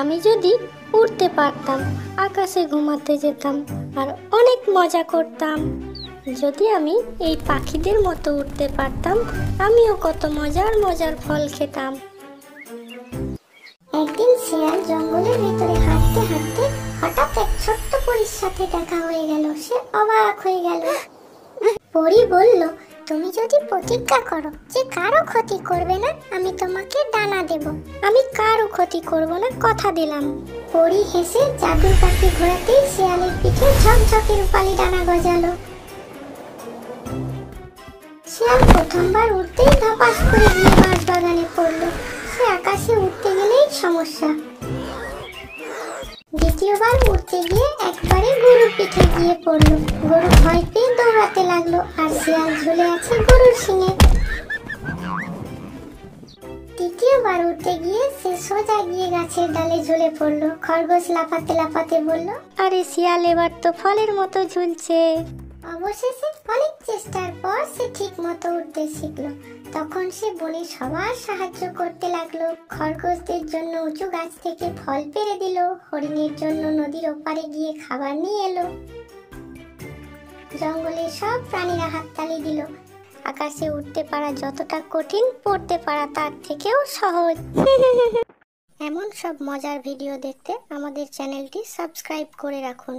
আমি যদি উড়তে পারতাম, আকাশে ঘুমাতে যেতাম আর অনেক মজা করতাম। যদি আমি এই পাখিদের মতো উড়তে পারতাম, আমিও কত মজার মজার ফল খেতাম। একদিন শিয়াল জঙ্গলের ভিতরে হাঁটতে হাঁটতে হঠাৎ এক ছোট্ট পরীর সাথে দেখা হয়ে গেল। সে অবাক হয়ে গেল। পরী বলল, তুমি যদি প্রতিজ্ঞা করো যে কারো ক্ষতি করবে না, আমি তোমাকে ডানা দেব। আমি কারো ক্ষতি করব না, কথা দিলাম। পরী হেসে জাদুর পাখি ঘোরাতেই শিয়ালের পিঠে ঝকঝকে রূপালি ডানা গজালো। শিয়াল প্রথমবার উঠতেই ধপাস করে গিয়ে বাঁশবাগানে পড়ল। সে আকাশে উঠতে গেলেই সমস্যা। দ্বিতীয়বার উঠতে গিয়ে একবারে গরুর পিঠে গিয়ে পড়ল। গরু ভয় পেয়ে দৌড়াতে লাগলো আর শিয়াল ঝুলে আছে গরুর শিঙে। তৃতীয়বার উঠতে গিয়ে সে সোজা গিয়ে গাছের ডালে ঝুলে পড়ল। খরগোশ লাফাতে লাফাতে বলল, আরে শিয়াল, এবার তো ফলের মতো ঝুলছে। অবশেষে অনেক চেষ্টার পর সে ঠিক মতো উঠতে শিখলো। তখন সে বনে সবার সাহায্য করতে লাগলো। খরগোশদের জন্য উঁচু গাছ থেকে ফল পেড়ে দিল, হরিণের জন্য নদীর ওপারে গিয়ে খাবার নিয়ে এলো। জঙ্গলের সব প্রাণীরা হাততালি দিল। আকাশে উঠতে পারা যতটা কঠিন, পড়তে পারা তার থেকেও সহজ। এমন সব মজার ভিডিও দেখতে আমাদের চ্যানেলটি সাবস্ক্রাইব করে রাখুন।